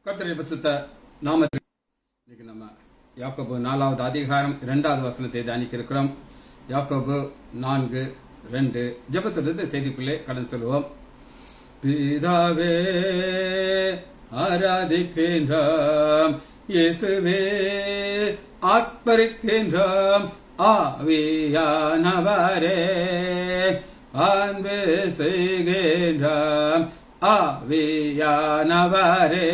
கர்த்தருடைய பரிசுத்த நாமத்தில் இன்னைக்கு நம்ம யாக்கோபு 4வது அதிகாரம் 2வது வசனத்தை தியானிக்க இருக்கிறோம். யாக்கோபு 4:2 ஜெபத்திலிருந்து செய்திக்குள்ளே கடந்து செல்வோம். பிதாவே ஆராதிக்கின்றோம், இயேசுவே ஆர்ப்பரிக்கின்றோம், ஆவியானவரே அன்பு செய்கின்றோம், ஆவியானவரே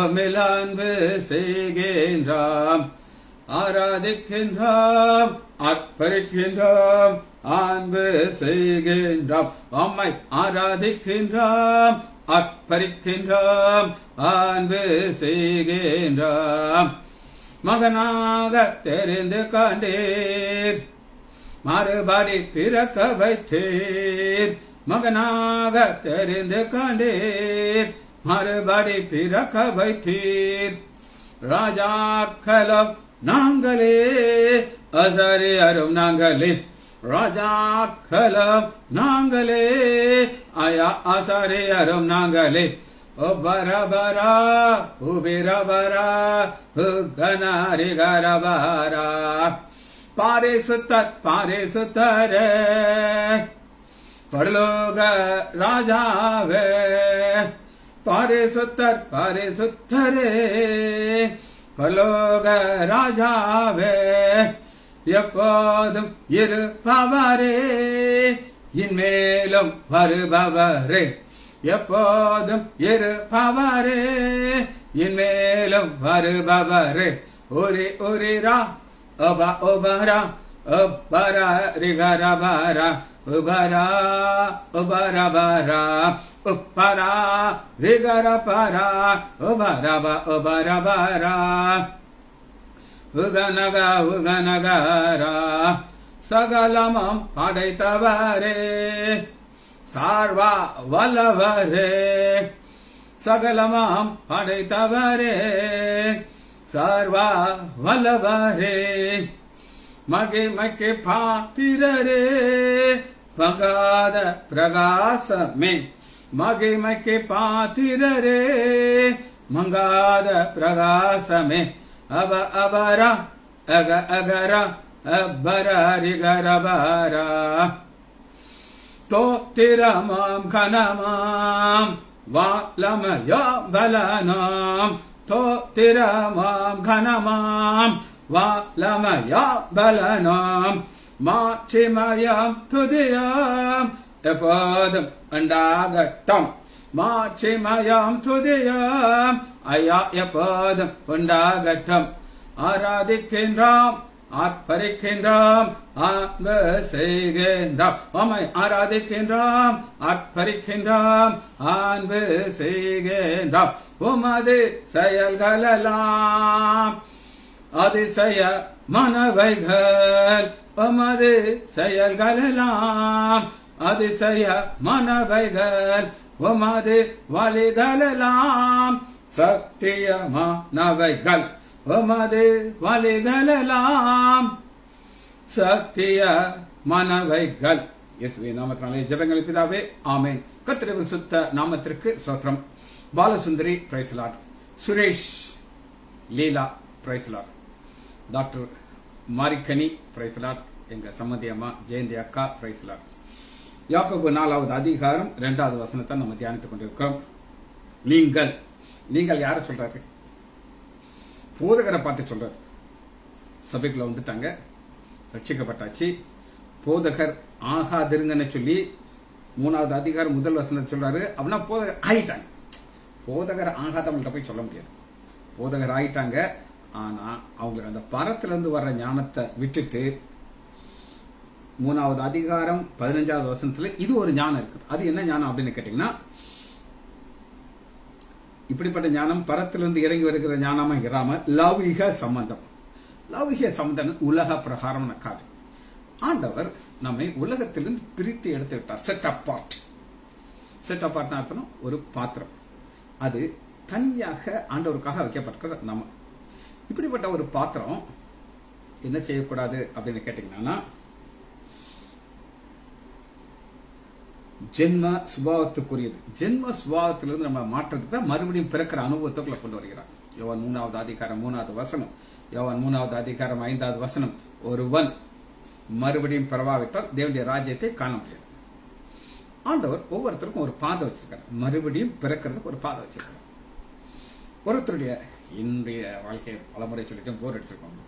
உம்மில் அன்பு செய்கின்றோம், ஆராதிக்கின்றோம், ஆர்ப்பரிக்கின்றோம், அன்பு செய்கின்றோம், உம்மை ஆராதிக்கின்றோம், ஆர்ப்பரிக்கின்றோம், அன்பு செய்கின்றோம். மகனாக தெரிந்து கொண்டீர், மறுபடி பிறக்க வைத்தீர், மகனாக தெரிந்து கொண்டீர், மறுபடி பிறக்க வைத்தீர். ராஜாக்களும் நாங்களே, ஆசாரியரும் நாங்களே, ராஜாக்களும் நாங்களே, ஆசாரியரும் நாங்களே. ஒபரபரா உபிரபரா உகனரிகரபரா பாரிசுத்தர் பாரிசுத்தரே பரலோக ராஜாவே, பாரிசுத்தர் பாரிசுத்தரே பரலோக ராஜாவே, எப்போதும் இருப்பவரே இன்மேலும் வருபவரே, எப்போதும் இருப்பவரே இன்மேலும் வருபவரே. உரி உரிரா ஒப ஒபரா ஒபரா ரிகரபரா உபரா உபரபரா உப்பரா ரிகரபரா உபரப உபரபரா உகனக உகனகரா. சகலமும் படைத்தவரே சார்வா வல்லவரே, சகலமாம் படைத்தவரே சார்வா வல்லவரே, மகிமைக்கு பாத்திரரே பகாத பிரகாசமே, மகிமைக்கு பாத்திரரே மங்காத பிரகாசமே. அப அபரா அக அகரா அபரிகரபரா தோத்திரமாம் கனமாம் வாலமயம் பலனாம், தோத்திரமாம் கனமாம் வாலமயம் பலனாம். மாட்சிமயம் துதியாம் எப்போதும் உண்டாகட்டும், மாட்சிமயம் துதியாம் ஐயா எப்போதும் உண்டாகட்டும். ஆராதிக்கின்றோம், ஆர்ப்பரிக்கின்றோம், அன்பு செய்கின்றோம், உம்மை ஆராதிக்கின்றோம், ஆர்ப்பரிக்கின்றோம், அன்பு செய்கின்றோம். உமது செயல்களெல்லாம் அதிசய மனவைகள், உமது செயல்களெல்லாம் அதிசய மனவைகள், உமது வழிகளெல்லாம் சத்தியமானவைகள், உமது வழிகளெல்லாம் சத்திய மனவைகள். இயேசுவின் நாமத்தினாலே ஜெபங்கள் பிதாவே, ஆமென். கர்த்தருடைய பரிசுத்த நாமத்திற்கு ஸ்தோத்திரம். Balasundari praise lord, Suresh Leela praise lord, doctor Marikani praise lord, எங்க சம்மதி அம்மா ஜெயந்தி அக்கா பிரைஸ் லார்ட். யாக்கோபு 4வது அதிகாரம் 2வது வசனத்தை நம்ம தியானித்துக் கொண்டிருக்கிறோம். நீங்கள் நீங்கள் யார சொல்றாரு? போதகரை பார்த்து சொல்றாரு. சபைக்குள்ள வந்துட்டாங்க, ரட்சிக்கப்பட்டாச்சு, போதகர் ஆகாதிருங்கன்னு சொல்லி 3வது அதிகாரம் 1 வசனத்தை சொல்றாரு. அப்படின்னா போதகர் ஆயிட்டாங்க. போதகர் ஆகாதவங்கள்ட்ட போய் சொல்ல முடியாது. போதகர் ஆயிட்டாங்க, ஆனா அவங்களுக்கு அந்த பரத்துல இருந்து வர்ற ஞானத்தை விட்டுட்டு 3வது அதிகாரம் 15வது வசனத்துல இது ஒரு ஞானம் இருக்குது. அது என்ன ஞானம் அப்படின்னு கேட்டீங்கன்னா, இப்படிப்பட்ட ஞானம் பரத்திலிருந்து இறங்கி வருகிற ஞானமா இராம லௌகிக சம்பந்தம். லௌகிக சம்பந்தம் உலக பிரகாரம் காரியம். ஆண்டவர் நம்மை உலகத்திலிருந்து பிரித்து எடுத்து விட்டார். Set apart. செட் அப்பார்ட் அர்த்தம் ஒரு பாத்திரம், அது தனியாக ஆண்டவருக்காக வைக்கப்பட்டிருக்கிறது. நம்ம இப்படிப்பட்ட ஒரு பாத்திரம் என்ன செய்யக்கூடாது அப்படின்னு கேட்டீங்கன்னா, ஜென்ம சுபாவத்துக்குரியது. ஜென்ம சுபாவத்திலிருந்து நம்ம மாற்றத்துக்கு தான் மறுபடியும் பிறக்கிற அனுபவத்துக்குள்ள கொண்டு வருகிறார். யோவான் 3வது அதிகாரம் 3வது வசனம். யோவான் 3வது அதிகாரம் 5வது வசனம். ஒருவன் மறுபடியும் பிறவாவிட்டால் தேவனுடைய ராஜ்யத்தை காண முடியாது. ஆண்டவர் ஒவ்வொருத்தருக்கும் ஒரு பாதை வச்சிருக்காரு. மறுபடியும் பிறக்கிறதுக்கு ஒரு பாதை வச்சிருக்காரு. ஒருத்தருடைய இன்றைய வாழ்க்கையை பலமுறை சொல்லிட்டு போர் அடிச்சிருக்கோம்.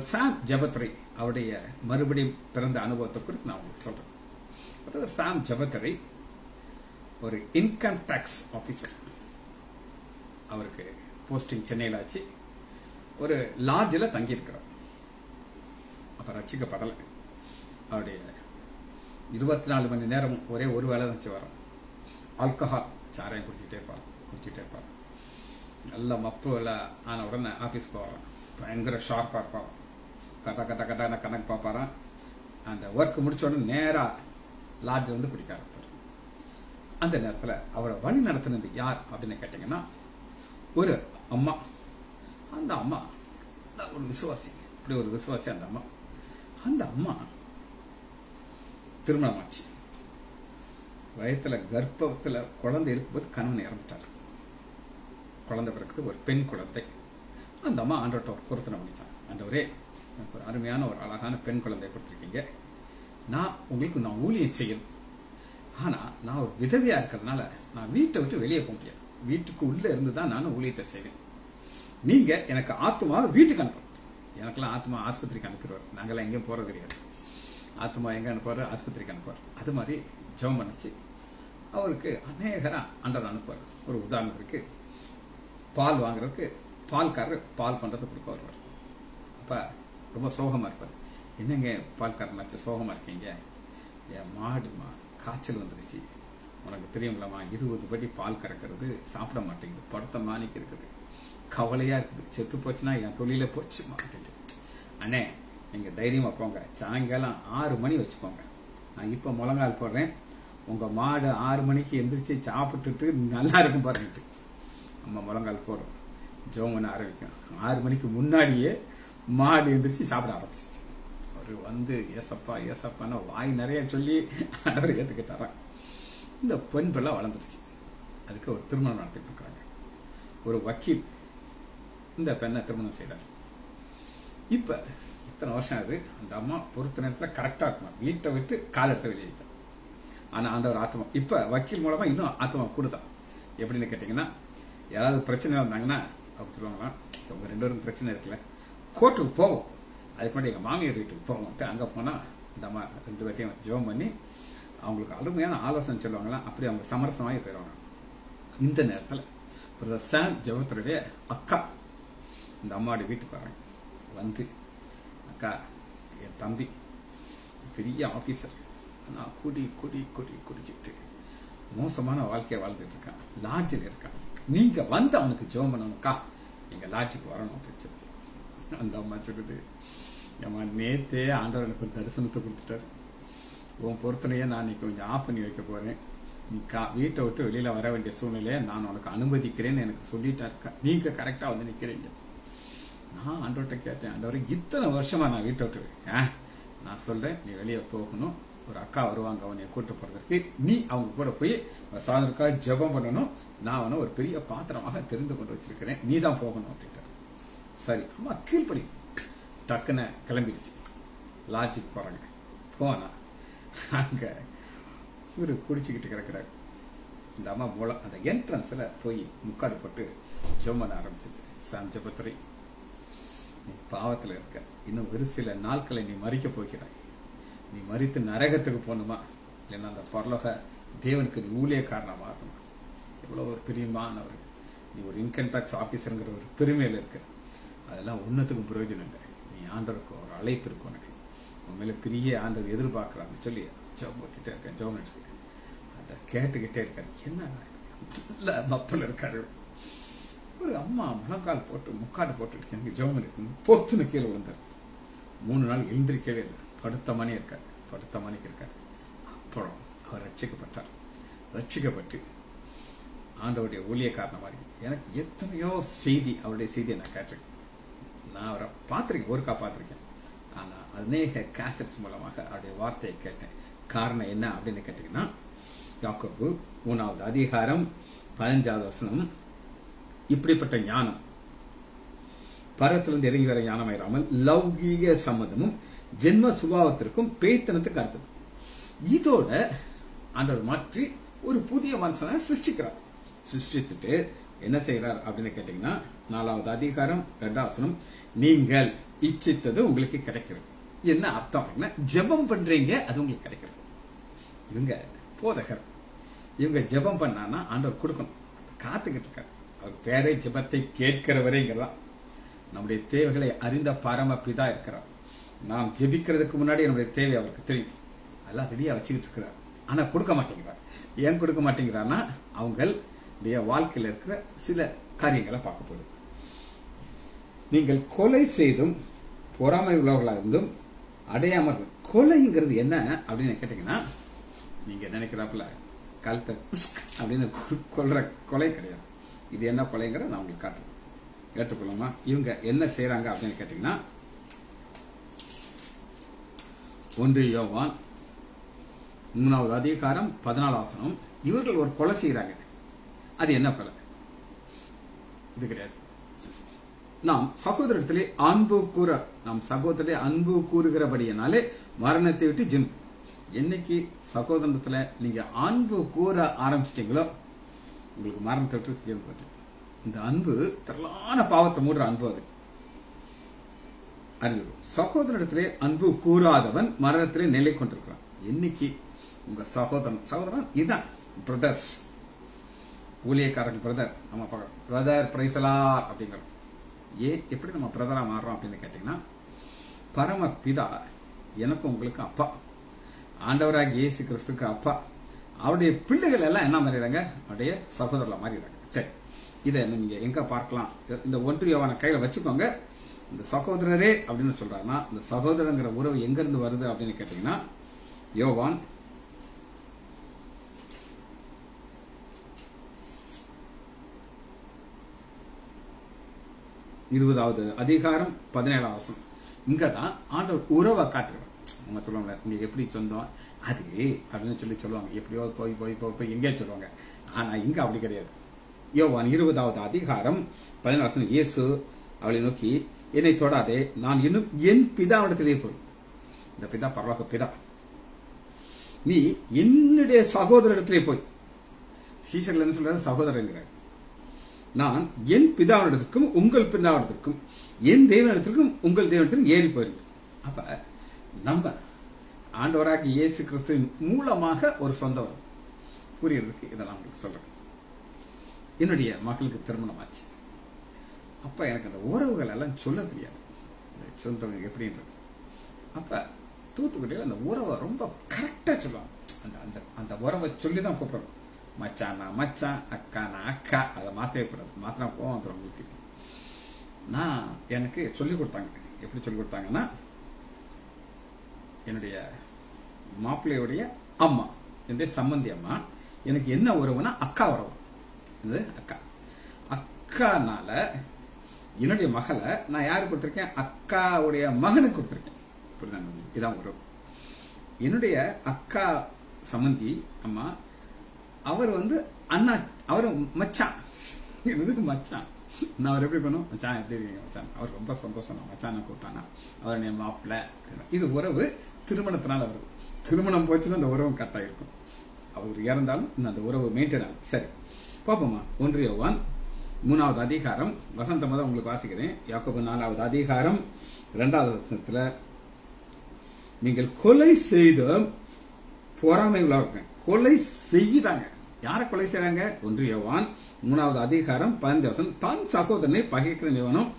சாம் ஜபத்ரி அவருடைய மறுபடியும் பிறந்த அனுபவத்தை குறித்து நான் உங்களுக்கு சொல்றேன். சாம் ஜபத்ரி ஒரு இன்கம் டாக்ஸ் ஆபீசர். அவருக்கு போஸ்டிங் சென்னையில் ஆச்சு. ஒரு லாட்ஜில் தங்கி இருக்கிறார். அப்ப ரட்சிக்கப்படலை. அவருடைய 24 மணி நேரமும் ஒரே ஒரு வேலை தான் செய்வாராம். ஆல்கஹால் சாராயம் குடிச்சிட்டே இருப்பார். நல்ல மப்பு ஆன உடனே ஆபீஸ் போவாராம். பயங்கர ஷார்ப்பா இருப்பான். கட்ட கணக்கு பார்ப்பாராம். அந்த ஒர்க் முடிச்ச உடனே நேரா லாட்ஜ் வந்து குடிக்க ஆரம்பிப்பார். அந்த நேரத்தில் அவரை வழி நடத்தினது யார் அப்படின்னு கேட்டீங்கன்னா ஒரு அம்மா. அந்த அம்மா ஒரு விசுவாசி. இப்படி ஒரு விசுவாசி அந்த அம்மா திருமணமாச்சு. வயத்துல கர்ப்பத்துல குழந்தை இருக்கும்போது கணவன் இறந்துட்டார். குழந்தை பிறகு ஒரு பெண் குழந்தை. அந்த அம்மா ஆண்டவர்கிட்ட ஒரு பொருத்தனை பண்ணிச்சான். ஆண்டவரே, எனக்கு ஒரு அருமையான ஒரு அழகான பெண் குழந்தையை கொடுத்துருக்கீங்க. நான் ஊழியம் செய்யணும். ஆனா நான் ஒரு விதவையா இருக்கிறதுனால நான் வீட்டை விட்டு வெளியே போக முடியாது. வீட்டுக்கு உள்ள இருந்துதான் நான் ஊழியத்தை செய்வேன். நீங்க எனக்கு ஆத்மாவை வீட்டுக்கு அனுப்பணும். எனக்கெல்லாம் ஆத்மா ஆஸ்பத்திரிக்கு அனுப்பிடுவார். நாங்கெல்லாம் எங்கேயும் போறது கிடையாது. ஆத்மா எங்க அனுப்புவாரு? ஆஸ்பத்திரிக்கு அனுப்புவார். அது மாதிரி ஜெபம் பண்ணிச்சு. அவருக்கு அநேகரா ஆண்டவர் அனுப்புவார். ஒரு உதாரணத்துக்கு பால் வாங்குறதுக்கு பால்காரர் பால் பண்றது கொடுக்க வருவார். அப்ப ரொம்ப சோகமா இருப்பார். என்னங்க பால்காரனாச்சு சோகமா இருக்கீங்க? என் மாடுமா காய்ச்சல் வந்துருச்சு. உனக்கு தெரியுங்களா, 20 படி பால் கறக்கிறது சாப்பிட மாட்டேங்குது. படுத்த மாணிக்கு இருக்குது. கவலையா இருக்குது. செத்து போச்சுன்னா என் தொழில போச்சுமா அப்படின்ட்டு. அண்ணே, நீங்க தைரியமா போங்க. சாயங்காலம் 6 மணி வச்சுக்கோங்க. நான் இப்ப முழங்கால் போடுறேன். உங்க மாடு 6 மணிக்கு எந்திரிச்சு சாப்பிட்டுட்டு நல்லா இருக்கும் பாருங்கிட்டு அம்மா முழங்கால் போடுறோம். ஜெபம் பண்ண ஆரம்பிக்கும். 6 மணிக்கு முன்னாடியே மாடு எந்திரிச்சு சாப்பிட ஆரம்பிச்சிச்சு. அவரு வந்து ஏசப்பா ஏசப்பான்னு வாய் நிறைய சொல்லி அவர் ஏத்துக்கிட்டாராம். இந்த பெண் பிள்ளை வளர்ந்துருச்சு. அதுக்கு ஒரு திருமணம் நடத்திட்டு இருக்காங்க. ஒரு வக்கீல் இந்த பெண்ணை திருமணம் செய்தார். இப்ப இத்தனை வருஷம் ஆகுது. அந்த அம்மா பொறுத்த நேரத்துல கரெக்டா இருக்கணும். வீட்டை விட்டு கால் எடுத்து வெளியே வைக்கும். ஆனா ஆண்டவர் ஆத்மா இப்ப வக்கீல் மூலமா இன்னும் ஆத்மா கூடுதான். எப்படின்னு கேட்டீங்கன்னா, யாராவது பிரச்சனை வந்தாங்கன்னா அவங்க சொல்லுவாங்களாம், உங்க 2 பேரும் பிரச்சனை இருக்குல்ல, கோர்ட்டுக்கு போவோம். அதுக்கு முன்னாடி எங்க மாமியார் வீட்டுக்கு போவோம். அங்க போனா இந்த அம்மா 2 பேர்ட்டையும் ஜெபம் பண்ணி அவங்களுக்கு அருமையான ஆலோசனை சொல்லுவாங்களாம். அப்படி அவங்க சமரசமாகி போயிடுவாங்க. இந்த நேரத்தில் சாம் ஜெபத்துடைய அக்கா இந்த அம்மாவுடைய வீட்டுக்கு வராங்க. வந்து, அக்கா, என் தம்பி பெரிய ஆபீசர், ஆனா குடிச்சிட்டு மோசமான வாழ்க்கையை வாழ்ந்துட்டு இருக்கான். லாட்ஜில் இருக்கான். நீங்க வந்து அவனுக்கு ஜெபம் பண்ணணும்க்கா, எங்க லாட்ஜுக்கு வரணும் அப்படின்னு சொல்லி அந்த அம்மா சொல்லுது, ஏமா நேத்தே ஆண்டவர் எனக்கு ஒரு தரிசனத்தை கொடுத்துட்டாரு. உன் பொறுத்தனையே நான் இன்னைக்கு கொஞ்சம் ஆஃப் பண்ணி வைக்க போறேன். நீ வீட்டை விட்டு வெளியில வர வேண்டிய சூழ்நிலையை நான் உனக்கு அனுமதிக்கிறேன்னு எனக்கு சொல்லிட்டா இருக்கா. நீங்க கரெக்டா வந்து நிக்கிறீங்க. நான் ஆண்டவர்கிட்ட கேட்டேன், ஆண்டவரே, இத்தனை வருஷமா நான் வீட்டை விட்டு நான் சொல்றேன், நீ வெளியே போகணும். ஒரு அக்கா வருவாங்க அவனை கூட்டு போறதுக்கு. நீ அவங்க கூட போய் சாதனுக்காக ஜெபம் பண்ணணும். நான் அவனை ஒரு பெரிய பாத்திரமாக தெரிந்து கொண்டு வச்சிருக்கிறேன். நீ தான் போகணும் அப்படின்ட்டு. சரி, அம்மா கீழ்படி டக்குன்னு கிளம்பிடுச்சு. லாட்ஜுக்கு போறாங்க. போனா அங்க இவரு குடிச்சுக்கிட்டு கிடக்குறாரு. இந்த அம்மா மூலம் அந்த என்ட்ரன்ஸ்ல போய் முக்காடு போட்டு ஜெபம் பண்ண ஆரம்பிச்சிச்சு. சாம் ஜெபத்துரை, நீ பாவத்துல இருக்க. இன்னும் ஒரு சில நாட்களை நீ மறிக்க போகிறாய். நீ மறித்து நரகத்துக்கு போகணுமா, இல்லைன்னா அந்த பரலோக தேவனுக்கு நீ ஊழியக்காரனா ஆகணும். எவ்வளவு ஒரு பிரியமானவர். நீ ஒரு இன்கம் டாக்ஸ் ஆபீசருங்கிற ஒரு பெருமையில இருக்க. அதெல்லாம் ஒன்னத்துக்கும் பிரயோஜனம் இல்லை. நீ ஆண்டவருக்கு ஒரு அழைப்பு இருக்கு. உனக்கு உன் மேல பெரிய ஆண்டவர் எதிர்பார்க்கிறான்னு சொல்லி ஜெபம் போட்டுட்டே இருக்கேன். ஜெபம் இருக்கேன். அதை கேட்டுக்கிட்டே இருக்காரு. என்ன நல்ல மப்பல் இருக்காரு. ஒரு அம்மா முழங்கால் போட்டு முக்காடு போட்டு எனக்கு ஜெபம் இருக்கு. பொத்துன்னு கீழே விழுந்தார். 3 நாள் எழுந்திருக்கவே இல்லை. படுத்த மணி இருக்காரு. அப்புறம் அவர் ரட்சிக்கப்பட்டார். ரட்சிக்கப்பட்டு ஆண்டவருடைய ஊழியக்காரன மாதிரி எனக்கு எத்தனையோ செய்தி, அவருடைய செய்தியை நான் கேட்டிருக்கேன். நான் அவரை பார்த்திருக்கேன், ஒருக்கா பார்த்திருக்கேன். ஆனா அநேக கேசட்ஸ் மூலமாக அவருடைய வார்த்தையை கேட்டேன். காரணம் என்ன அப்படின்னு கேட்டீங்கன்னா, யாக்கோபு 3வது அதிகாரம் 15வது வசனம், இப்படிப்பட்ட ஞானம் பரத்திலிருந்து இறங்கி வர ஞானமாயிராமல் லௌகீக சம்மதமும் ஜென்ம சுபாவத்திற்கும் பேய்த்தனத்துக்கு அடுத்தது. இதோட ஆண்டவர் மாற்றி ஒரு புதிய மனுஷனை சிருஷ்டிக்கிறார். சிருஷ்டித்துட்டு என்ன செய்யறார் அப்படின்னு கேட்டீங்கன்னா, 4வது அதிகாரம் 2வது வசனம், நீங்கள் இச்சித்தது உங்களுக்கு கிடைக்கிறது. என்ன அர்த்தம் அப்படின்னா, ஜெபம் பண்றீங்க, அது உங்களுக்கு கிடைக்கிறது. இவங்க போதகர், இவங்க ஜெபம் பண்ணான்னா ஆண்டவர் கொடுக்கணும், காத்துக்கிட்டு இருக்காரு. அவர் பேரை ஜெபத்தை கேட்கிறவரேங்கிறதா. நம்முடைய தேவைகளை அறிந்த பரம பிதா இருக்கிறார். நாம் ஜெபிக்கிறதுக்கு முன்னாடி நம்முடைய தேவை அவருக்கு தெரியும். அதெல்லாம் ரெடியா வச்சுக்கிட்டு இருக்கிறார். ஆனா கொடுக்க மாட்டேங்கிறார். ஏன் கொடுக்க மாட்டேங்கிறார்னா, அவங்களுடைய வாழ்க்கையில் இருக்கிற சில காரியங்களை பார்க்க போகுது. நீங்கள் கொலை செய்தும் பொறாமை உள்ளவர்களாக இருந்தும் அடையாமல். கொலைங்கிறது என்ன அப்படின்னு கேட்டீங்கன்னா, நீங்க நினைக்கிறாப்புல கழுத்தை அப்படின்னு கொல்ற கொலை கிடையாது. இது என்ன கொலைங்கிறத நான் உங்களுக்கு காட்டுறேன், ஏற்றுக்கொள்ளுமா? இவங்க என்ன செய்யறாங்க அப்படின்னு கேட்டீங்கன்னா, 1 யோவான் 3வது அதிகாரம் 14வது வசனம், இவர்கள் ஒரு கொலை செய்யறாங்க. அது என்ன கொலை? இது கிடையாது. நாம் சகோதரத்திலே அன்பு கூறுகிறபடியினாலே மரணத்தை விட்டு ஜென். என்னைக்கு சகோதரத்துல நீங்க அன்பு கூற ஆரம்பிச்சிட்டீங்களோ, உங்களுக்கு மரணத்தை விட்டு ஜென் போட்டு. இந்த அன்பு திரளான பாவத்தை மூடுற அன்பு. அது அறிவு. சகோதரத்திலே அன்பு கூறாதவன் மரணத்திலே நிலை கொண்டிருக்கிறான். என்னைக்கு உங்க சகோதரன் இதான் பிரதர்ஸ், ஊழியக்காரர்கள் பிரதர், நம்ம பிரதர் பிரைசலார் அப்படிங்கிறோம். எப்படி நம்ம பிரதரா மாறுறோம் அப்படின்னு கேட்டீங்கன்னா, பரம பிதா எனக்கும் உங்களுக்கு அப்பா, ஆண்டவராக இயேசு கிறிஸ்துக்கு அப்பா. அவருடைய பிள்ளைகள் எல்லாம் என்ன மாறிடுறாங்க? அவருடைய சகோதரர்களா மாறிடுறாங்க. சரி, இதை நீங்க எங்க பார்க்கலாம்? இந்த 1 யோவானை கையில வச்சுக்கோங்க. இந்த சகோதரரே அப்படின்னு சொல்றாருன்னா, இந்த சகோதரங்கிற உறவு எங்க இருந்து வருது அப்படின்னு கேட்டீங்கன்னா, யோவான் 20வது அதிகாரம் 17வது வசனம். இங்கதான் ஆண்டவர் உறவை காட்டுறார். அவங்க சொல்லுவாங்க, உங்களுக்கு எப்படி சொந்தம் அது அப்படின்னு சொல்லுவாங்க. எப்படியோ போய் போய் போய் எங்கேயா சொல்லுவாங்க. ஆனா இங்க அப்படி கிடையாது. யோவான் 20வது அதிகாரம் 17வது வசனம், இயேசு அவளை நோக்கி, என்னை தொடாதே, நான் இன்னும் என் பிதாவிடத்திலே போய். இந்த பிதா பரலோக பிதா. நீ என்னுடைய சகோதரத்திலே போய். சீசர்ல என்ன சொல்றாரு? சகோதரங்கிறார். நான் என் பிதாவிடத்திற்கும் உங்கள் பிதாவிடத்திற்கும், என் தேவனிடத்திற்கும் உங்கள் தேவனிடத்திற்கும் ஏறி போயிருக்கேன். அப்ப நம்ம ஆண்டவராக இயேசு கிறிஸ்துவின் மூலமாக ஒரு சொந்தம் புரியறதுக்கு இதெல்லாம் உங்களுக்கு சொல்றேன். என்னுடைய மகளுக்கு திருமணம் ஆச்சு. அப்ப எனக்கு அந்த உறவுகள் எல்லாம் சொல்ல தெரியாது, சொந்தம் எப்படின்றது. அப்ப தூத்துக்குடியில் அந்த உறவை ரொம்ப கரெக்டா சொல்லுவாங்க. அந்த உறவை சொல்லிதான் கூப்பிடுறோம். மச்சானா மச்சான், அக்கானா அக்கா. அதை மாற்றவே கூடாது. மாத்தினா போவோம் வந்துடும் உங்களுக்கு. நான் எனக்கு சொல்லிக் கொடுத்தாங்க. எப்படி சொல்லிக் கொடுத்தாங்கன்னா, என்னுடைய மாப்பிள்ளையுடைய அம்மா, என்னுடைய சம்பந்தி அம்மா, எனக்கு என்ன உறவுனா அக்கா உறவு. அக்கா அக்கானால என்னுடைய மகளை நான் யாருக்கு கொடுத்திருக்கேன்? அக்காவுடைய மகனுக்கு கொடுத்திருக்கேன். இதான் உறவு. என்னுடைய அக்கா சம்பந்தி அம்மா, அவர் அண்ணா, அவரு மச்சான். மச்சான் நான் அவர் எப்படி பண்ணும்? மச்சான் எப்படி இருக்கீங்க மச்சான்? அவர் ரொம்ப சந்தோஷம். மச்சான் கூப்பிட்டானா அவர் என் மாப்பிள்ள. இது உறவு திருமணத்தினால வருது. திருமணம் போச்சுன்னா அந்த உறவு கரெக்டா இருக்கும். அவர் இறந்தாலும் இன்னும் அந்த உறவு மெயின்டைன் ஆகும். சரி, பாப்போமா? 1 யோவான் 3வது அதிகாரம் வசந்தம் தான் உங்களுக்கு வாசிக்கிறேன். யாக்கோபு 4வது அதிகாரம் 2வது வசனத்துல, நீங்கள் கொலை செய்த பொறாமை உள்ளவங்க. கொலை செய்யறாங்க. யாரை கொலை செய்யறாங்க? 1 யோவான் 3வது அதிகாரம் 15வது வசனம், தான் சகோதரனை பகைக்கிற நிவனும்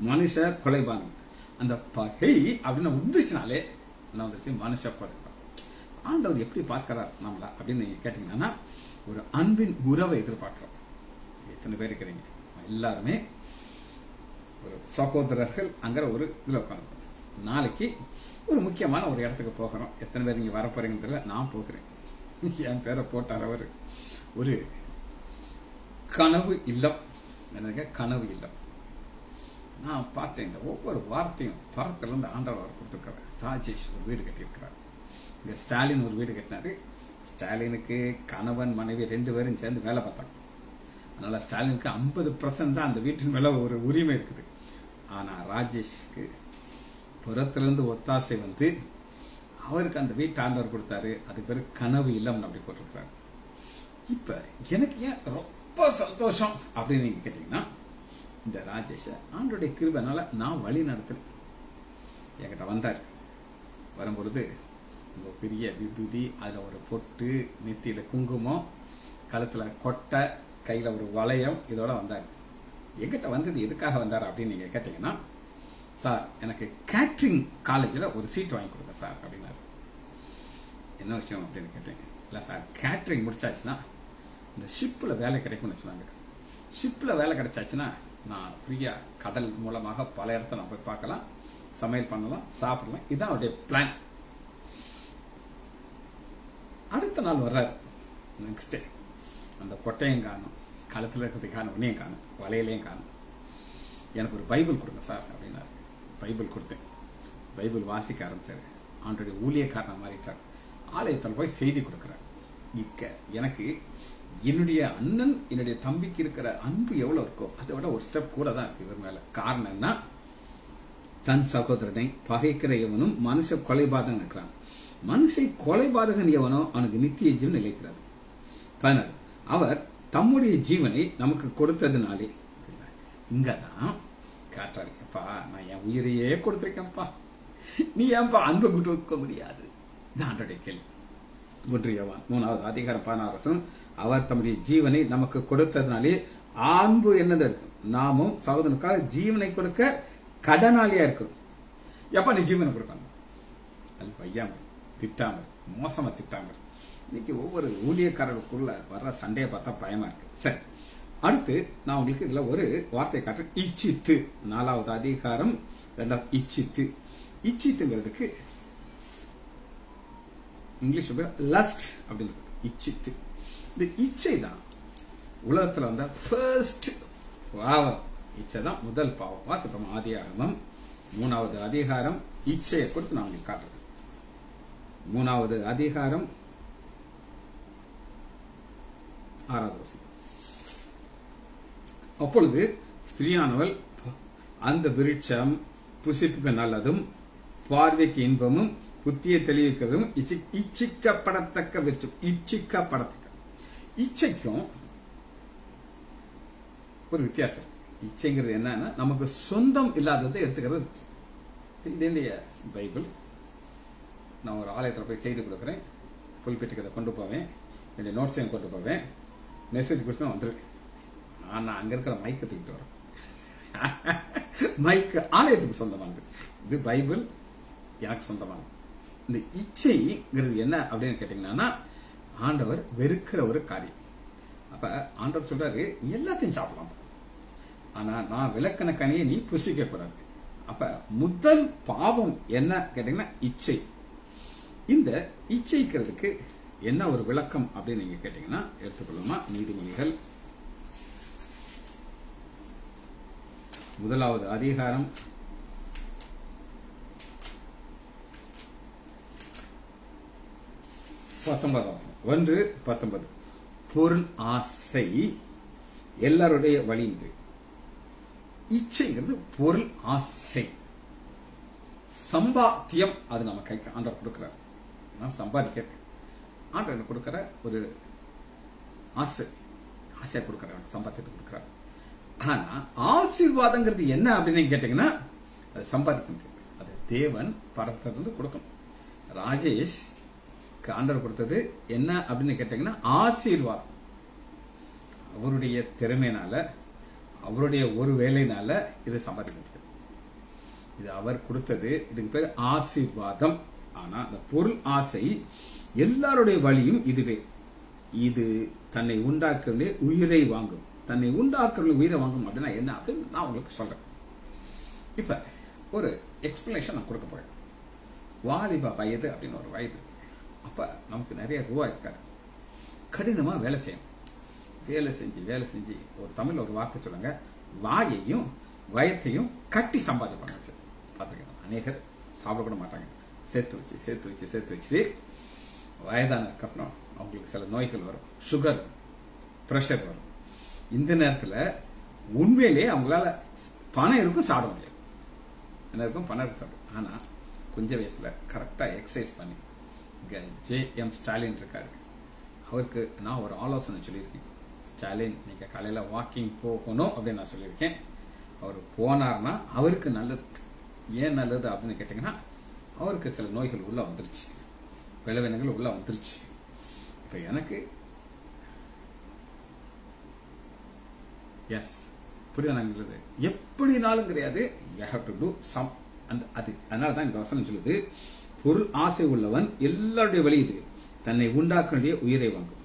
மனுஷ கொலைபானம். அந்த பகை அப்படின்னு உந்துச்சுனாலே என்ன வந்துருச்சு? மனுஷ கொலை. ஆண்டவர் எப்படி பார்க்கிறார் நம்மள அப்படின்னு நீங்க கேட்டீங்கன்னா, ஒரு அன்பின் உறவை எதிர்பார்க்கிறோம். எத்தனை பேர் இருக்கிறீங்க? எல்லாருமே ஒரு சகோதரர்கள் அங்கிற ஒரு இதுல உட்காந்து. நாளைக்கு ஒரு முக்கியமான ஒரு இடத்துக்கு போகிறோம். எத்தனை பேர் நீங்க வரப்போறீங்கன்னு தெரியல. நான் போகிறேன். என் பேரை போட்டார் அவர். ஒரு கனவு இல்லம். எனக்கு கனவு இல்லம். நான் பார்த்தேன். இந்த ஒவ்வொரு வார்த்தையும் பரத்துல இருந்து ஆண்டவர் கொடுத்திருக்கிறார். ராஜேஷ் ஒரு வீடு கட்டியிருக்கிறார். இங்க ஸ்டாலின் ஒரு வீடு கட்டினாரு. ஸ்டாலினுக்கு கணவன் மனைவி 2 பேரும் சேர்ந்து வேலை பார்த்தாங்க. அதனால ஸ்டாலினுக்கு 50% தான் அந்த வீட்டின் மேல ஒரு உரிமை இருக்குது. ஆனா ராஜேஷ்க்கு புறத்திலிருந்து ஒத்தாசை வந்து அவருக்கு அந்த வீட்டு ஆண்டவர் கொடுத்தாரு. அதுக்கு பேரு கனவு இல்லம் அப்படி போட்டிருக்கிறாரு. இப்ப எனக்கு ஏன் ரொம்ப சந்தோஷம் அப்படின்னு நீங்க கேட்டீங்கன்னா, இந்த ராஜேஷ ஆண்டோடைய கிருபைனால நான் வழி நடத்துறேன். என்கிட்ட வந்தார். வரும்பொழுது ஒரு பெரிய விபூதி, அதுல ஒரு பொட்டு, நெத்தியில குங்குமம், கழுத்துல கொட்டை, கையில ஒரு வளையம், இதோட வந்தார். எங்கிட்ட வந்தது எதுக்காக வந்தார் அப்படின்னு நீங்க கேட்டீங்கன்னா, சார் எனக்கு கேட்டரிங் காலேஜ்ல ஒரு சீட் வாங்கி கொடுங்க சார் அப்படின்னாரு. என்ன விஷயம் அப்படின்னு கேட்டேன். இல்ல சார், கேட்டரிங் முடிச்சாச்சுன்னா இந்த ஷிப்ல வேலை கிடைக்கும்னு சொன்னாங்க. ஷிப்ல வேலை கிடைச்சாச்சுன்னா நான் ஃப்ரீயா கடல் மூலமாக பல இடத்த நான் போய் பார்க்கலாம், சமையல் பண்ணலாம், சாப்பிடலாம். இதுதான் அவருடைய பிளான். அடுத்த நாள் வர்றாரு. நெக்ஸ்ட் டே அந்த கொட்டையும் காணும், கழுத்துல இருக்கிறதுக்கான உன்னையும் காணும், வலையிலையும் காணும். எனக்கு ஒரு பைபிள் கொடுங்க சார் அப்படின்னாரு. பைபிள் கொடுத்தேன். பைபிள் வாசிக்க ஆரம்பிச்சாரு. அவனுடைய ஊழியக்காரனை மாறிட்டார். ஆலயத்தில் போய் செய்தி கொடுக்கிறார். எனக்கு என்னுடைய அண்ணன், என்னுடைய தம்பிக்கு இருக்கிற அன்பு எவ்வளவு இருக்கோ அதை விட ஒரு ஸ்டெப் கூட தான் இருக்கு இவர் மேல. காரணம் என்ன? தன் சகோதரனை பகைக்கிற எவனும் மனுஷ கொலைபாதகன் இருக்கிறான். மனுஷை கொலைபாதகன் எவனோ அவனுக்கு நித்திய ஜீவன் நிலைக்கிறது. 14 அவர் தம்முடைய ஜீவனை நமக்கு கொடுத்ததுனாலே. இங்கதான் காட்டாரு, அப்பா நான் என் உயிரையே கொடுத்திருக்கேன்ப்பா, நீ ஏன்பா அன்பு விட்டு வைக்க முடியாது? இதான் கேள்வி. 1 யோவான் 3வது அதிகாரம் 16 அவர் தம்முடைய ஜீவனை நமக்கு கொடுத்ததுனாலே அன்பு என்னது? நாமும் சகோதரனுக்காக ஜீவனை கொடுக்க கடனாளியா இருக்கிறோம். எப்ப நீ ஜீவனை கொடுக்கணும்? அது வையாம, திட்டாம, மோசமா திட்டாம. இன்னைக்கு ஒவ்வொரு ஊழியக்காரர்களுக்குள்ள வர்ற சண்டையை பார்த்தா பயமா இருக்கு. சரி, அடுத்து நான் உங்களுக்கு இதுல ஒரு வார்த்தையை காட்டுறேன். இச்சித்து 4வது அதிகாரம் 2வது இச்சித்து. இச்சித்துங்கிறதுக்கு இங்கிலீஷ் லஸ்ட் அப்படின்னு இச்சித்து. இந்த இச்சை தான் உலகத்துல வந்த ஃபர்ஸ்ட் பாவம். இச்சை தான் முதல் பாவம். வாசிப்போம். ஆதியாகமம் 3வது அதிகாரம் இச்சையை கொடுத்து நான் உங்களுக்கு காட்டுறேன். 3வது அதிகாரம் 6வது வசனம். அப்பொழுது ஸ்திரீயானவள் அந்த விருட்சம் புசிப்புக்கு நல்லதும் பார்வைக்கு இன்பமும் புத்தியை தெளிவிக்கிறதும் இச்சிக்கப்படத்தக்க விருட்சம். இச்சிக்கப்படத்தக்க இச்சைக்கும் ஒரு வித்தியாசம். இச்சைங்கிறது என்னன்னா நமக்கு சொந்தம் இல்லாததை எடுத்துக்கிறது. இது என்னுடைய பைபிள். நான் ஒரு ஆலயத்தில் போய் செய்து கொடுக்குறேன். புல்பெட்டுக்கு அதை கொண்டு போவேன், என்னுடைய நோட்ஸையும் கொண்டு போவேன், மெசேஜ் கொடுத்து நான் வந்துடுவேன். நான் அங்க இருக்கிற மைக்கை தூக்கிட்டு வரேன். மைக்கு ஆலயத்துக்கு சொந்தமானது. இது பைபிள் எனக்கு சொந்தமானது. இந்த இச்சைங்கிறது என்ன அப்படின்னு கேட்டீங்கன்னா, ஆண்டவர் வெறுக்கிற ஒரு காரியம். அப்ப ஆண்டவர் சொல்றாரு, எல்லாத்தையும் சாப்பிடலாம், ஆனா நான் விலக்கண கனியை நீ புசிக்க கூடாது. அப்ப முதல் பாவம் என்ன கேட்டீங்கன்னா இச்சை. இந்த இச்சைக்கிறதுக்கு என்ன ஒரு விளக்கம் அப்படின்னு நீங்க கேட்டீங்கன்னா எடுத்துக்கொள்ளுமா. நீதிமொழிகள் 1வது அதிகாரம் 19 பொருள் ஆசை எல்லாருடைய வழிந்து. இச்சைங்கிறது பொருள் ஆசை, சம்பாத்தியம். அது நம்ம கைக்கு ஆண்டவர் கொடுக்கிறார். நான் சம்பாதிக்க ஆண்டவர் கொடுக்கிற ஒரு ஆசை, ஆசையா கொடுக்கிறார், சம்பாத்தியத்தை கொடுக்கிறார். ஆனா ஆசீர்வாதங்கிறது என்ன அப்படின்னு கேட்டீங்கன்னா, அது சம்பாதிக்க முடியாது. அது தேவன் பரத்திலிருந்து கொடுக்கணும். ராஜேஷ் ஆண்டவர் கொடுத்தது என்ன அப்படின்னு கேட்டீங்கன்னா ஆசீர்வாதம். அவருடைய திறமையினால, அவருடைய ஒரு வேலையினால இது சம்பாதிக்க முடியாது. இது அவர் கொடுத்தது. இதுக்கு பேர் ஆசீர்வாதம். ஆனா அந்த பொருள் ஆசை எல்லாருடைய வழியும் இதுவே. இது தன்னை உண்டாக்குறவனே உயிரை வாங்கும். தன்னை உண்டாக்குறவனே உயிரை வாங்கும் அப்படின்னா என்ன அப்படின்னு நான் உங்களுக்கு சொல்றேன். இப்ப ஒரு எக்ஸ்பிளனேஷன் நான் கொடுக்க போறேன். வாலிப வயது அப்படின்னு ஒரு வயது. அப்ப நமக்கு நிறைய ரூபா இருக்காது. கடினமா வேலை செய்யணும். வேலை செஞ்சு ஒரு தமிழ்ல ஒரு வார்த்தை சொல்லுங்க, வாயையும் வயத்தையும் கட்டி சம்பாதிப்பாங்க. பார்த்துருக்கேன். அநேகர் சாப்பிட கூட மாட்டாங்க. சேர்த்து வச்சு வயதானதுக்கு அப்புறம் அவங்களுக்கு சில நோய்கள் வரும், சுகர், பிரஷர் வரும். இந்த நேரத்தில் உண்மையிலேயே அவங்களால பணம் இருக்கும், சாப்பிட முடியாது. என்ன இருக்கும், பணம் இருக்கும், சாப்பிடும். ஆனா கொஞ்சம் வயசுல கரெக்டா எக்ஸசைஸ் பண்ணி, ஜே.எம். ஸ்டாலின் இருக்காரு, அவருக்கு நான் ஒரு ஆலோசனை சொல்லியிருக்கேன். ஸ்டாலின், நீங்க காலையில வாக்கிங் போகணும் அப்படின்னு நான் சொல்லியிருக்கேன். அவர் போனார்னா அவருக்கு நல்லது. ஏன் நல்லது அப்படின்னு கேட்டீங்கன்னா, அவருக்கு சில நோய்கள் உள்ள வந்துருச்சு, விளைவினங்கள் உள்ள வந்துருச்சு. இப்ப எனக்கு எஸ் புரியுது, எப்படினாலும் கிடையாது, you have to do some. அதனாலதான் இந்த வசனம் சொல்லுது, பொருள் ஆசை உள்ளவன் எல்லாருடைய வழி இது, தன்னை உண்டாக்குடைய உயிரை வாங்கும்.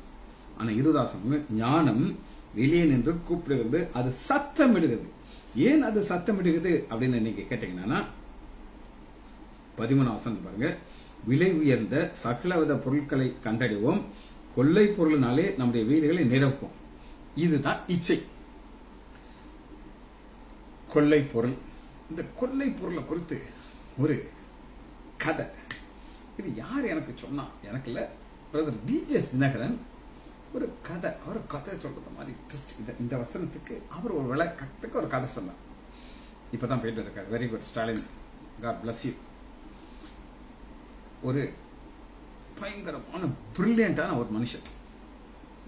ஆனா இருதாசம், ஞானம் வெளியே நின்று கூப்பிடுகிறது, அது சத்தமிடுகிறது. ஏன் அது சத்தமிடுகிறது அப்படின்னு நீங்க கேட்டீங்கன்னா, 13 வசனம் பாருங்க, விலை உயர்ந்த சகலவித பொருட்களை கண்டறிவோம், கொள்ளை பொருளினாலே நம்முடைய வீடுகளை நிரப்பும். இதுதான் இச்சை, கொள்ளை பொருள். இந்த கொள்ளை பொருளை குறித்து ஒரு கதை, இது யார் எனக்கு சொன்னா, எனக்கு இல்ல, பிரதர் டி.ஜே.எஸ். தினகரன் ஒரு கதை, அவர் கதை சொல்றது மாதிரி இந்த வசனத்துக்கு அவர் ஒரு விளக்கத்துக்கு ஒரு கதை சொன்னார். இப்பதான் போயிட்டு இருக்காரு. Very good Stalin, God bless you. ஒரு பயங்கரமான பிரில்லியண்டான ஒரு மனுஷன்,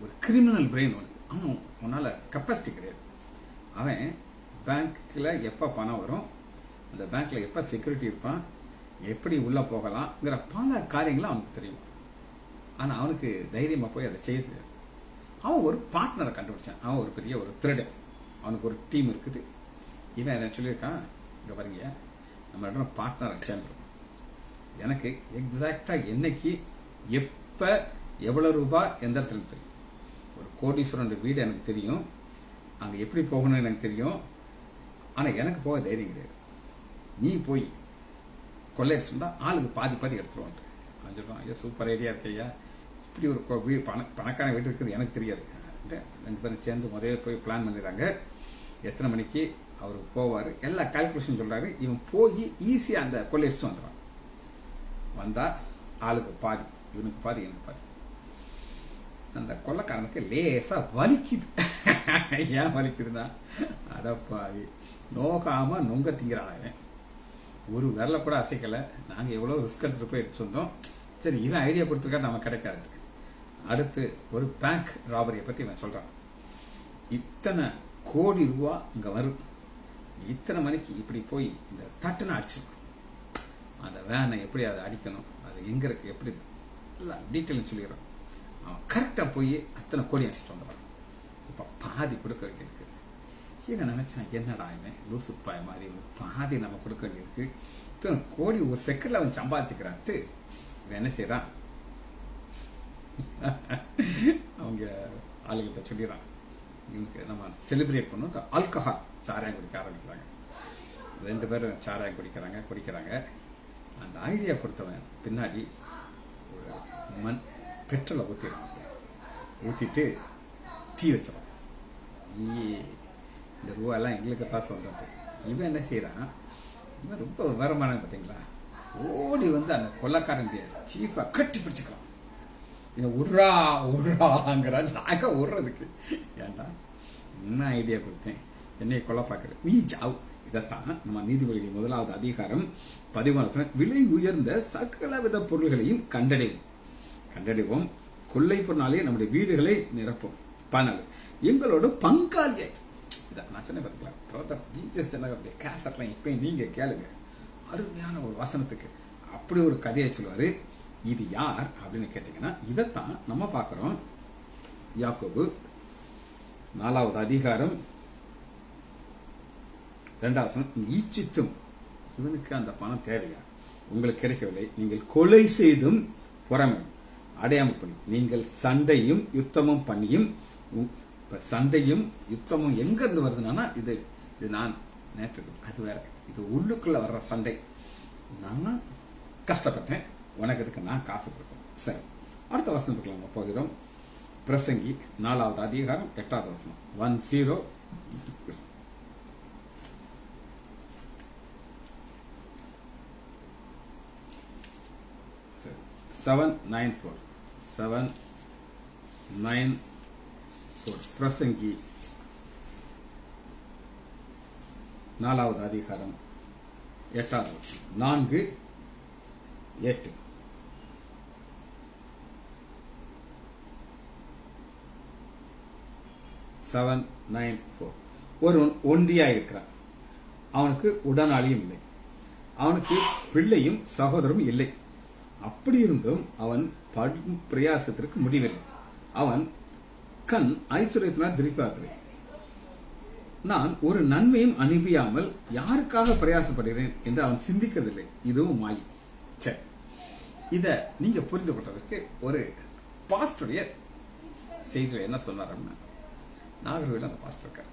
ஒரு கிரிமினல் பிரெயின் அவனுக்கு. அவன் அவனால கெப்பாசிட்டி கிடையாது. அவன் பேங்க்ல எப்ப பணம் வரும், அந்த பேங்க்ல எப்ப செக்யூரிட்டி இருப்பான், எப்படி உள்ள போகலாம்ங்கிற பல காரியங்களும் அவனுக்கு தெரியும். ஆனா அவனுக்கு தைரியமா போய் அதை செய்ய தெரியாது. அவன் ஒரு பார்ட்னரை கண்டுபிடிச்சான். அவன் ஒரு பெரிய ஒரு திருடன், அவனுக்கு ஒரு டீம் இருக்குது. இவன் என்ன சொல்லியிருக்கான், இங்க பாருங்க, நம்ம பார்ட்னரை சேர்ந்துடும், எனக்கு எக்ஸாக்டா என்னைக்கு எப்ப எவ்வளவு ரூபாய் எந்த இடத்துல தெரியும், ஒரு கோடீஸ்வரன் வீடு எனக்கு தெரியும், அங்க எப்படி போகணும்னு எனக்கு தெரியும். ஆனா எனக்கு போக தைரியம் கிடையாது. நீ போய் கொள்ளையடிச்சுட்டா ஆளுக்கு பாதி பாதி எடுத்துருவான். சொல்லுவான், ஐயா சூப்பர் ஐடியா இருக்கையா, இப்படி ஒரு பணக்கான வீடு இருக்குது எனக்கு தெரியாது. 2 பேரும் சேர்ந்து முதல்ல போய் பிளான் பண்ணிடுறாங்க. எத்தனை மணிக்கு அவரு போவாரு, எல்லா கால்குலேஷன் சொல்றாரு. இவன் போய் ஈஸியா அந்த கொள்ளையடிச்சு வந்துடுறான். வந்தா ஆளுக்கு பாதி, இவனுக்கு பாதி எனக்கு பாதி. அந்த கொள்ளைக்காரனுக்கு லேசா வலிக்குது. ஏன் வலிக்குதுன்னா, அத பாதி நோகாம நொங்க திங்கிறான். ஒரு விரல கூட அசைக்கல. நாங்க எவ்வளவு ரிஸ்க் எடுத்துட்டு போய் எடுத்து வந்தோம். சரி, இவன் ஐடியா கொடுத்துருக்கா, நம்ம கிடைக்காது. அடுத்து ஒரு பேங்க் ராபரியை பத்தி இவன் சொல்றான். இத்தனை கோடி ரூபா இங்க வரும், இத்தனை மணிக்கு இப்படி போய் இந்த தட்டுன்னு அடிச்சிடும். அந்த வேனை எப்படி அதை அடிக்கணும், அது எங்க இருக்கு, எப்படி டீட்டெயில் சொல்லிடுறான். அவன் கரெக்டா போய் அத்தனை கோடி அடிச்சுட்டு வந்துடுறான். இப்ப பாதி கொடுக்க வேண்டியிருக்கு. இவன் நினைச்சான், என்னடா இவன் லூசு பாய் மாதிரி பாதி நம்ம கொடுக்க வேண்டியிருக்கு, இத்தனை கோடி ஒரு செகண்ட்ல அவன் சம்பாதிச்சுக்கிறான்ட்டு இவன் என்ன செய்யறான், அவங்க ஆளுகிட்ட சொல்லிடுறான், இவனுக்கு நம்ம செலிப்ரேட் பண்ணோம், ஆல்கஹால் சாராயம் குடிக்க ஆரம்பிக்கிறாங்க. 2 பேரும் சாராயம் குடிக்கிறாங்க. அந்த ஐடியா கொடுத்தவன் பின்னாடி ஒரு பெட்ரோலை ஊத்திட்டு தீ வச்சிடும். இந்த ரூபாயெல்லாம் எங்களுக்கு தான் சொந்தம். இவன் என்ன செய்யறான், இவன் ரொம்ப விவரமான பார்த்தீங்களா, ஓடி வந்து அந்த கொள்ளைக்காரன் சீஃபா கட்டி பிடிச்சுக்கலாம். இவன் உர்றாங்கிறான். நாங்க உர்றதுக்கு ஏன்டா என்ன ஐடியா கொடுத்தேன், என்னை கொலை பார்க்கறது, நீ ஜாவ். இதைத்தான் நம்ம நீதிபதிகள் 1வது அதிகாரம் 13 விலை உயர்ந்த சகலவித பொருள்களையும் கண்டடைவோம், கொள்ளை பொருளாலே நம்முடைய வீடுகளை நிரப்பும். 14 எங்களோட பங்காளியை. நான் சொன்ன பாத்தீங்களா, டி.ஜே.எஸ். தினகரனுடைய கேசட்லாம் இப்ப நீங்க கேளுங்க, அருமையான ஒரு வசனத்துக்கு அப்படி ஒரு கதையை சொல்லுவாரு. இது யார் அப்படின்னு கேட்டீங்கன்னா, இதைத்தான் நம்ம பார்க்கிறோம். யாக்கோபு 4வது அதிகாரம் 2வது வசனம், ஈச்சித்தும், இவனுக்கு அந்த பணம் தேவையா, உங்களுக்கு கிடைக்கவில்லை, நீங்கள் கொலை செய்தும் பொறாமை அடையாமல் பண்ணி, நீங்கள் சண்டையும் யுத்தமும் பண்ணியும். சண்டையும் யுத்தமும் எங்க இருந்து வருதுன்னா, இது நான் நேற்று, அது வேற, இது உள்ளுக்குள்ள வர்ற சண்டை. நான் கஷ்டப்பட்டேன், உனக்கு இதுக்கு நான் காசு கொடுப்பேன். சரி, அடுத்த வசனத்துக்கு நம்ம போகிறோம். பிரசங்கி 4வது அதிகாரம் 8வது வசனம். 794 7:9-4 பிரசங்கி 4வது அதிகாரம் 8வது 4:8 7:9-4 ஒருவன் ஒன்றியா இருக்கிறான், அவனுக்கு உடனாளியும் இல்லை, அவனுக்கு பிள்ளையும் சகோதரரும் இல்லை. அப்படி இருந்தும் அவன் படும் பிரயாசத்திற்கு முடிவில்லை. அவன் கண் ஐஸ்வர்யத்தினால் திருப்பார்கள். நான் ஒரு நன்மையும் அனுப்பியாமல் யாருக்காக பிரயாசப்படுகிறேன் என்று அவன் சிந்திக்கவில்லை. இதுவும் மாயை. சரி, இத நீங்க புரிந்து கொண்டதற்கு ஒரு பாஸ்டருடைய செய்தியில் என்ன சொன்னார் அப்படின்னா, நாகர்கோவில் அந்த பாஸ்டர் இருக்கார்.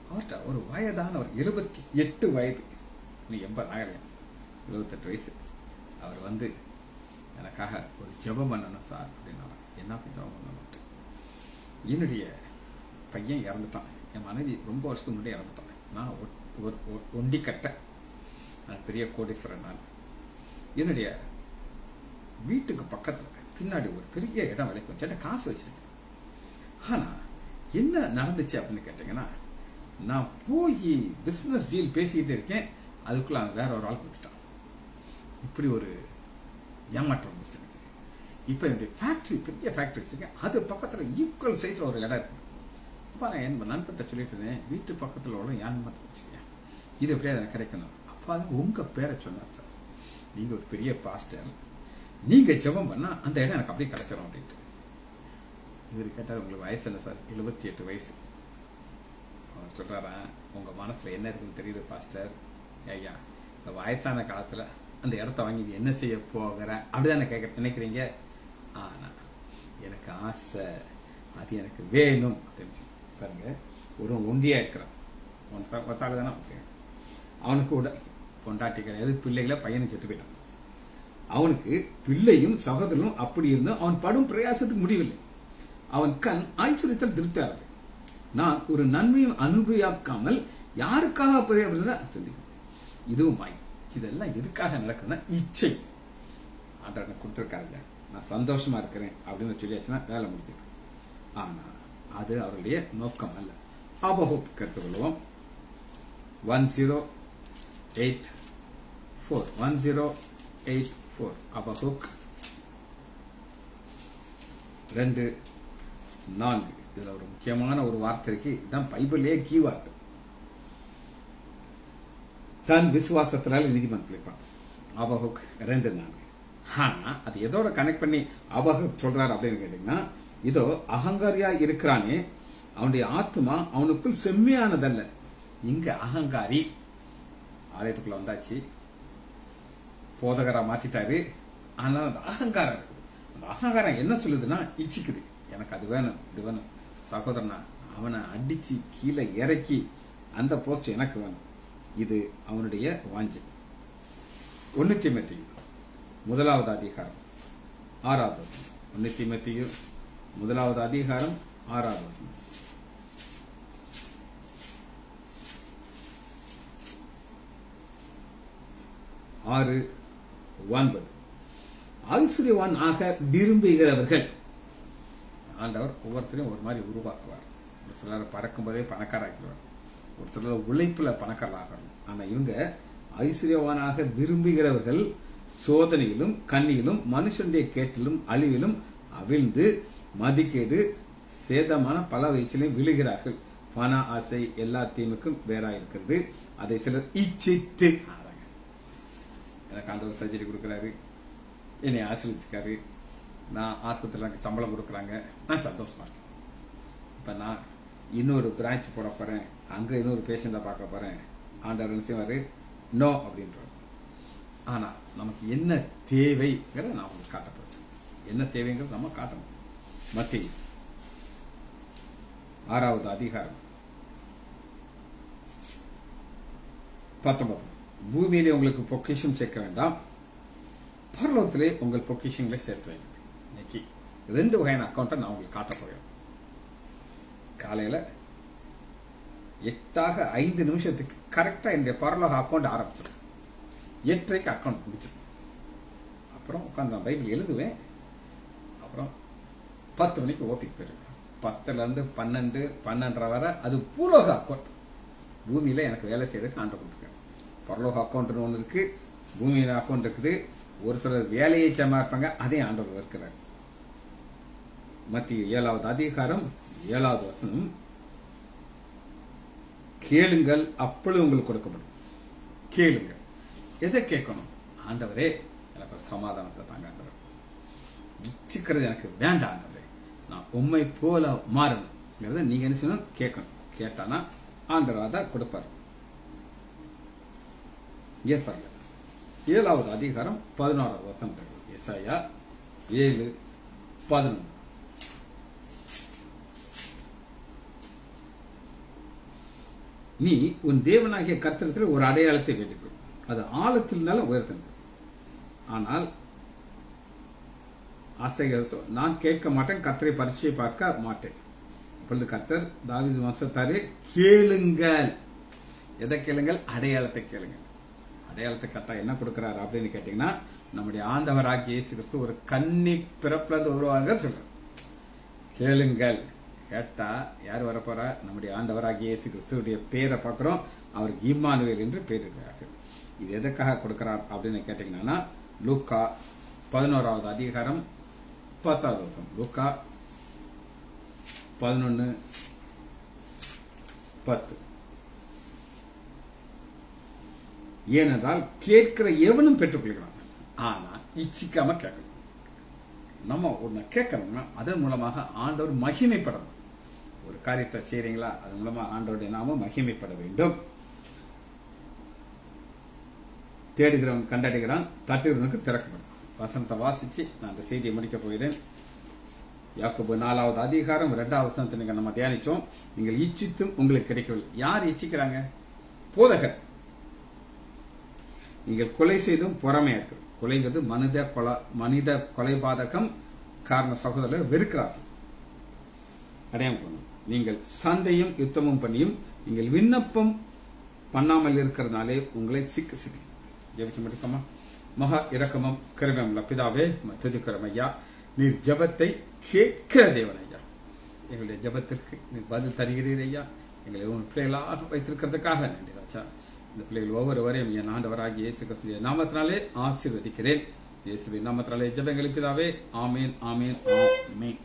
அவர்கிட்ட ஒரு வயதானவர் 78 வயது, நீ 80 ஆகலையா, 78 வயசு. அவர் வந்து எனக்காக ஒரு ஜெபம் பண்ணணும் சார் அப்படின்னா. என்ன ஜெபம் பண்ணணும்? என்னுடைய பையன் இறந்துட்டான், என் மனைவி ரொம்ப வருஷத்துக்கு முன்னாடி இறந்துட்டான், நான் ஒண்டி கட்ட, நான் பெரிய கோடீஸ்வரன். நான் என்னுடைய வீட்டுக்கு பக்கத்துல பின்னாடி ஒரு பெரிய இடம் விலைக்கு வச்சு காசு வச்சிருக்கேன். ஆனா என்ன நடந்துச்சு அப்படின்னு கேட்டீங்கன்னா, நான் போய் பிசினஸ் டீல் பேசிக்கிட்டு இருக்கேன், அதுக்குள்ள வேற ஒரு ஆள் கொடுத்துட்டான். இப்படி ஒரு ஏமாற்றம் வந்துச்சு எனக்கு. இப்ப என்னுடைய ஃபேக்டரி, பெரிய ஃபேக்டரி வச்சிருக்கேன், அது பக்கத்துல ஈக்குவல் சைஸ்ல ஒரு இடம் இருக்கு. அப்ப நான் என் நண்பர்கிட்ட சொல்லிட்டு இருந்தேன், வீட்டு பக்கத்துல உள்ள ஏமாற்றம் வச்சுக்கேன், இது எப்படியாவது எனக்கு கிடைக்கணும். அப்ப அது உங்க பேரை சொன்னார் சார், நீங்க ஒரு பெரிய பாஸ்டர், நீங்க ஜெபம் பண்ணா அந்த இடம் எனக்கு அப்படியே கிடைச்சிடும் அப்படின்ட்டு. இவரு கேட்டார், உங்களுக்கு வயசு என்ன சார்? 78 வயசு. அவர் சொல்றாரா, உங்க மனசுல என்ன இருக்குன்னு தெரியுது பாஸ்டர். ஐயா, இந்த வயசான காலத்துல அந்த இடத்த வாங்கி என்ன செய்ய போகிற அப்படிதான் நினைக்கிறீங்க. ஆனா எனக்கு ஆசை, அது எனக்கு வேணும் அப்படின்னு பாருங்க. ஒரு ஒண்டியா இருக்கிறான், ஒத்தாள் தானே, அவனுக்கு கூட பொண்டாட்டி கிடையாது, பிள்ளைகளை, பையனுக்கு செத்து போயிட்டான். அவனுக்கு பிள்ளையும் சகோதரனும் அப்படி இருந்தும் அவன் படும் பிரயாசத்துக்கு முடியவில்லை. அவன் கண் ஐஸ்வர்யத்தால் திருப்தியாகிறது. நான் ஒரு நன்மையும் அனுபவியாக்காமல் யாருக்காக சிந்திக்கும். இதுவும் மாய். இதெல்லாம் எதுக்காக நடக்குதுன்னா, இச்சை. ஆண்டவன் கொடுத்திருக்காருங்க, நான் சந்தோஷமா இருக்கிறேன் அப்படின்னு சொல்லியாச்சுன்னா வேலை முடிக்குது. ஆனா அது அவருடைய நோக்கம் அல்ல. ஆபஹூக் கற்றுக்கொள்வோம். 10:8-4 ஆபஹூக் 2:4. இதுல ஒரு முக்கியமான ஒரு வார்த்தை இருக்கு, இதுதான் பைபிளே கீ வார்த்தை. தன் விசுவாசத்தினால நீதிமன்றம் பிழைப்பான். ஆபஹூக் 2:4. ஆனா அது எதோட கனெக்ட் பண்ணி ஆபஹூக் சொல்றாரு அப்படின்னு கேட்டீங்கன்னா, இதோ அகங்காரியா இருக்கிறானே, அவனுடைய ஆத்மா அவனுக்குள் செம்மையானதல்ல. இங்க அகங்காரி ஆலயத்துக்குள்ள வந்தாச்சு, போதகரா மாத்திட்டாரு. ஆனா அந்த அகங்காரம் இருக்குது. அந்த அகங்காரம் என்ன சொல்லுதுன்னா, இச்சிக்குது, எனக்கு அது வேணும், இது வேணும். சகோதரனா, அவனை அடிச்சு கீழே இறக்கி அந்த போஸ்ட் எனக்கு வேணும். இது அவனுடைய வாஞ்சை. 1 தீமோத்தேயு 1வது அதிகாரம் 6வது வசனம். 1 தீமோத்தேயு 1வது அதிகாரம் 6வது வசனம். 6:9. ஐஸ்வர்யவான் ஆக விரும்புகிறவர்கள். ஆண்டவர் ஒவ்வொருத்தரையும் ஒரு மாதிரி உருவாக்குவார். ஒரு சிலர் பறக்கும் போதே பணக்காராக்கிடுவார், ஒரு சிலர் உழைப்புல பணக்காரராகணும். ஆனா இவங்க ஐஸ்வர்யவானாக விரும்புகிறவர்கள் சோதனையிலும் கண்ணியிலும் மனுஷனுடைய கேட்டிலும் அழிவிலும் அவிழ்ந்து மதிக்கேடு சேதமான பல வயிற்றிலையும் விழுகிறார்கள். பண ஆசை எல்லா தீமைக்கும் வேறாயிருக்கிறது, அதை சிலர் இச்சித்து. எனக்கு ஆண்டவர் சர்ஜரி கொடுக்கிறாரு, என்னை ஆசிரியச்சிருக்காரு, நான் ஆஸ்பத்திரியில் சம்பளம் கொடுக்குறாங்க, நான் சந்தோஷமா இருக்கேன். இப்ப நான் இன்னொரு பிரான்ச் போட போறேன், அங்க இன்னொரு பேஷண்ட பார்க்க போறேன், ஆண்டவர் என்ன செய்வாரு? நோ அப்படின்றார். ஆனா நமக்கு என்ன தேவைங்கிறத நான் உங்களுக்கு காட்டப்படுறேன். என்ன தேவைங்கிறது நம்ம காட்டணும். மத்தேயு 6வது அதிகாரம் 19. பூமியிலே உங்களுக்கு பொக்கிஷம் சேர்க்க வேண்டாம், பரலோகத்திலே உங்கள் பொக்கிஷங்களை சேர்த்து வைங்க. இன்னைக்கு 2 வகையான அக்கௌண்ட்டை நான் உங்களுக்கு காட்ட போறேன். காலையில 8:05 கரெக்டா என்னுடைய பரலோக அக்கௌண்ட் ஆரம்பிச்சிடும். 8:30 அக்கௌண்ட் முடிச்சிடும். அப்புறம் உட்காந்து நான் பைபிள் எழுதுவேன். அப்புறம் 10 மணிக்கு ஓபிக்கு போயிருக்கேன். 10ல இருந்து 12, 12:30 வரை அது பூலோக அக்கௌண்ட். பூமியில எனக்கு வேலை செய்யறதுக்கு ஆண்டவர் கொடுத்துருக்காரு. பரலோக அக்கௌண்ட் ஒன்று இருக்கு, பூமியில அக்கௌண்ட் இருக்குது. ஒரு சிலர் வேலையை சேமா இருப்பாங்க, அதே ஆண்டவர் இருக்கிறார். மத்திய 7வது அதிகாரம் 7வது வசனம், கேளுங்கள் அப்பொழுது உங்களுக்கு கொடுக்கப்படும். கேளுங்கள். எதை கேட்கணும்? ஆண்டவரே எனக்கு ஒரு சமாதானத்தை தாங்க ஆண்டவர், இச்சிக்கிறது எனக்கு வேண்டாம் ஆண்டவரே, நான் உண்மை போல மாறணும். நீங்க என்ன செய்யணும்? கேட்கணும். கேட்டானா ஆண்டவர் தான் கொடுப்பார். ஏசாயா 7வது அதிகாரம் 11வது வசனம். ஏசாயா 7:11. நீ உன் தேவனாகிய கர்த்தரிடத்தில் ஒரு அடையாளத்தை வேண்டிக்கொள், அது ஆழத்தில் இருந்தாலும் உயர்த்தது. ஆனால் நான் கேட்க மாட்டேன், கர்த்தரை பரிச்சை பார்க்க மாட்டேன். இப்பொழுது கர்த்தர் தாவீது வம்சத்தாரே கேளுங்கள். எதை கேளுங்கள்? அடையாளத்தை கேளுங்கள். அடையாளத்தை கட்டா என்ன கொடுக்கிறார் அப்படின்னு கேட்டீங்கன்னா, நம்முடைய ஆண்டவராகிய இயேசு கிறிஸ்து ஒரு கன்னி பிறப்பிலிருந்து வருவாங்க சொல்ற. கேளுங்கள். கேட்டா யார் வரப்போறா? நம்முடைய ஆண்டவராகிய இயேசு கிறிஸ்துடைய பேரை பார்க்கிறோம். அவருக்கு இம்மானுவேல் என்று பேரிடுகிறார்கள். இது எதற்காக கொடுக்கிறார் அப்படின்னு கேட்டீங்கன்னா, லூக்கா 11வது அதிகாரம் 10வது வசனம். லூக்கா 11:10. ஏனென்றால் கேட்கிற எவனும் பெற்றுக்கொள்கிறான், ஆனா இச்சிக்காம கேட்கணும். நம்ம ஒண்ணு கேட்கணும்னா அதன் மூலமாக ஆண்டவர் மகிமைப்படணும். ஒரு காரியத்தை செய்றீங்களா, அதன் மூலமா ஆண்டவருடைய நாமம் மகிமைப்பட வேண்டும். தேடுகிறவன் கண்டடைகிறான், தட்டுகிறவனுக்கு திறக்கப்படும். வசனத்தை வாசிச்சு நான் அந்த செய்தியை முடிக்க போகிறேன். யாக்கோபு 4வது அதிகாரம் 2வது வசனத்தை நீங்க நம்ம தியானிச்சோம். நீங்கள் இச்சித்தும் உங்களுக்கு கிடைக்கவில்லை. யார் இச்சிக்கிறாங்க? போதகர். நீங்கள் கொலை செய்தும் பொறாமையா இருக்கு. கொலைங்கிறது மனித கொலைபாதகம். காரண சகோதரர் வெறுக்கிறார்கள். அடையாளம் பண்ணும். நீங்கள் சண்டையும் யுத்தமும் பண்ணியும் நீங்கள் விண்ணப்பம் பண்ணாமல் இருக்கிறதுனாலே உங்களை சிக்க ஜெபிச்சு முடிக்கமா? மகா இரக்கமும் கிருபையுள்ள பிதாவே, துதிக்கிறோம் ஐயா. நீர் ஜெபத்தை கேட்கிற தேவன் ஐயா. எங்களுடைய ஜெபத்திற்கு நீர் பதில் தருகிறீர் ஐயா. எங்களை பிள்ளைகளாக வைத்திருக்கிறதுக்காக நன்றி ராஜா. இந்த பிள்ளைகள் ஒவ்வொருவரையும் என் ஆண்டவராகிய இயேசு கிறிஸ்துவின் நாமத்தினாலே ஆசீர்வதிக்கிறேன். இயேசுவின் நாமத்தினாலே ஜெபங்களை பிதாவே. ஆமேன், ஆமேன், ஆமேன்.